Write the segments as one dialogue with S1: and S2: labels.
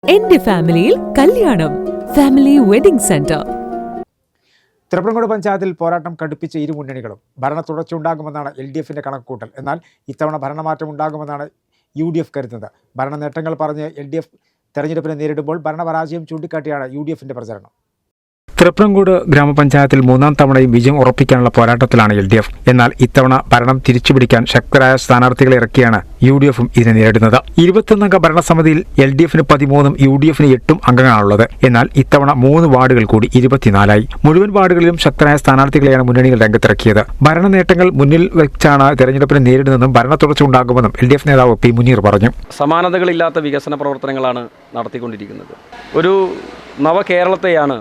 S1: എന്റെ ഫാമിലിയിൽ കല്യാണം ഫാമിലി വെഡിംഗ് സെന്റർ.
S2: തൃപ്രങ്ങോട് പഞ്ചായത്തിൽ പോരാട്ടം കടുപ്പിച്ച ഇരു മുന്നണികളും ഭരണ തുടർച്ചയുണ്ടാകുമെന്നാണ് LDFിന്റെ കണക്കുകൂട്ടൽ. എന്നാൽ ഇത്തവണ ഭരണമാറ്റം ഉണ്ടാകുമെന്നാണ് UDF കരുതുന്നത്. ഭരണ നേട്ടങ്ങൾ പറഞ്ഞ് LDF തെരഞ്ഞെടുപ്പിനെ നേരിടുമ്പോൾ ഭരണപരാജയം ചൂണ്ടിക്കാട്ടിയാണ് UDFിന്റെ പ്രചരണം. തൃപ്രങ്ങോട് ഗ്രാമപഞ്ചായത്തിൽ മൂന്നാം തവണയും വിജയം ഉറപ്പിക്കാനുള്ള പോരാട്ടത്തിലാണ് LDF. എന്നാൽ ഇത്തവണ ഭരണം തിരിച്ചുപിടിക്കാൻ ശക്തരായ സ്ഥാനാർത്ഥികളെ ഇറക്കിയാണ് UDFും ഇതിനെ നേരിടുന്നത്. 21 ഭരണസമിതിയിൽ LDFിന് 13ഉം UDFിന് 8ഉം അംഗങ്ങളാണുള്ളത്. എന്നാൽ ഇത്തവണ 3 വാർഡുകൾ കൂടി 24ആയി. മുഴുവൻ വാർഡുകളിലും ശക്തരായ സ്ഥാനാർത്ഥികളെയാണ് മുന്നണികൾ രംഗത്തിറക്കിയത്. ഭരണ നേട്ടങ്ങൾ മുന്നിൽ വെച്ചാണ് തെരഞ്ഞെടുപ്പിനെ നേരിടുന്നതെന്നും ഭരണ തുടർച്ച ഉണ്ടാകുമെന്നും LDF നേതാവ് P. മുനീർ പറഞ്ഞു.
S3: സമാനതകളില്ലാത്ത വികസന പ്രവർത്തനങ്ങളാണ് നടത്തിക്കൊണ്ടിരിക്കുന്നത്. ഒരു നവകേരളത്തെയാണ്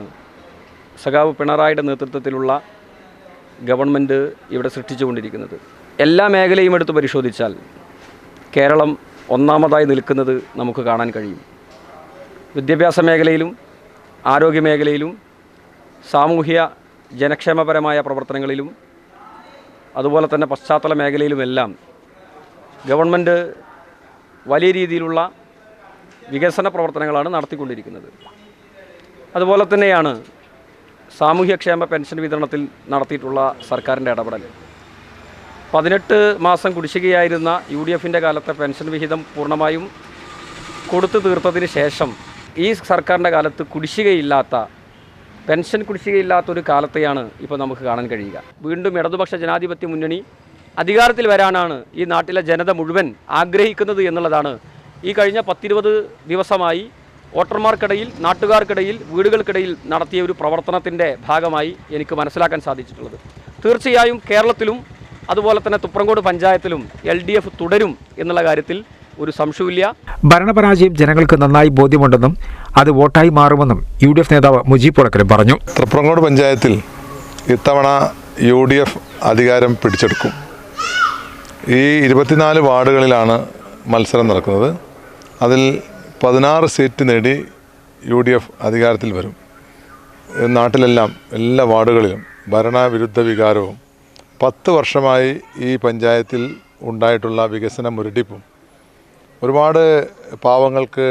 S3: സഖാവ് പിണറായിയുടെ നേതൃത്വത്തിലുള്ള ഗവൺമെൻറ് ഇവിടെ സൃഷ്ടിച്ചുകൊണ്ടിരിക്കുന്നത്. എല്ലാ മേഖലയും എടുത്ത് പരിശോധിച്ചാൽ കേരളം ഒന്നാമതായി നിൽക്കുന്നത് നമുക്ക് കാണാൻ കഴിയും. വിദ്യാഭ്യാസ മേഖലയിലും ആരോഗ്യ മേഖലയിലും സാമൂഹ്യ ജനക്ഷേമപരമായ പ്രവർത്തനങ്ങളിലും അതുപോലെ തന്നെ പശ്ചാത്തല മേഖലയിലുമെല്ലാം ഗവൺമെൻറ് വലിയ രീതിയിലുള്ള വികസന പ്രവർത്തനങ്ങളാണ് നടത്തിക്കൊണ്ടിരിക്കുന്നത്. അതുപോലെ തന്നെയാണ് സാമൂഹ്യക്ഷേമ പെൻഷൻ വിതരണത്തിൽ നടത്തിയിട്ടുള്ള സർക്കാരിൻ്റെ ഇടപെടൽ. 18 മാസം കുടിശ്ശികയായിരുന്ന UDFിൻ്റെ കാലത്തെ പെൻഷൻ വിഹിതം പൂർണ്ണമായും കൊടുത്തു തീർത്തതിന് ശേഷം ഈ സർക്കാരിൻ്റെ കാലത്ത് പെൻഷൻ കുടിശ്ശികയില്ലാത്തൊരു കാലത്തെയാണ് ഇപ്പോൾ നമുക്ക് കാണാൻ കഴിയുക. വീണ്ടും ഇടതുപക്ഷ ജനാധിപത്യ മുന്നണി അധികാരത്തിൽ വരാനാണ് ഈ നാട്ടിലെ ജനത മുഴുവൻ ആഗ്രഹിക്കുന്നത് എന്നുള്ളതാണ് ഈ കഴിഞ്ഞ 10-20 ദിവസമായി വോട്ടർമാർക്കിടയിൽ, നാട്ടുകാർക്കിടയിൽ, വീടുകൾക്കിടയിൽ നടത്തിയ ഒരു പ്രവർത്തനത്തിൻ്റെ ഭാഗമായി എനിക്ക് മനസ്സിലാക്കാൻ സാധിച്ചിട്ടുള്ളത്. തീർച്ചയായും കേരളത്തിലും അതുപോലെ തന്നെ തുപ്രങ്കോട് പഞ്ചായത്തിലും LDF തുടരും എന്നുള്ള കാര്യത്തിൽ ഒരു സംശയമില്ല.
S2: ഭരണപരാജയം ജനങ്ങൾക്ക് നന്നായി ബോധ്യമുണ്ടെന്നും അത് വോട്ടായി മാറുമെന്നും UDF നേതാവ് മുജീബ് പുഴക്കലും പറഞ്ഞു.
S4: തൃപ്രങ്ങോട് പഞ്ചായത്തിൽ ഇത്തവണ UDF അധികാരം പിടിച്ചെടുക്കും. ഈ 24 വാർഡുകളിലാണ് മത്സരം നടക്കുന്നത്. അതിൽ 16 സീറ്റ് നേടി UDF അധികാരത്തിൽ വരും. നാട്ടിലെല്ലാം എല്ലാ വാർഡുകളിലും ഭരണവിരുദ്ധ വികാരവും 10 വർഷമായി ഈ പഞ്ചായത്തിൽ ഉണ്ടായിട്ടുള്ള വികസന മുരടിപ്പും ഒരുപാട് പാവങ്ങൾക്ക്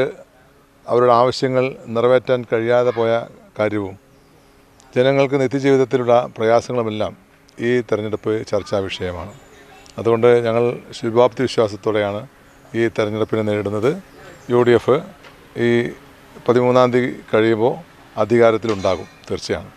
S4: അവരുടെ ആവശ്യങ്ങൾ നിറവേറ്റാൻ കഴിയാതെ പോയ കാര്യവും ജനങ്ങൾക്ക് നിത്യജീവിതത്തിലുള്ള പ്രയാസങ്ങളുമെല്ലാം ഈ തെരഞ്ഞെടുപ്പ് ചർച്ചാ വിഷയമാണ്. അതുകൊണ്ട് ഞങ്ങൾ ശുഭാപ്തി വിശ്വാസത്തോടെയാണ് ഈ തെരഞ്ഞെടുപ്പിനെ നേരിടുന്നത്. UDF ഈ 13-ാം തീയതി കഴിയുമ്പോൾ അധികാരത്തിലുണ്ടാകും തീർച്ചയാണ്.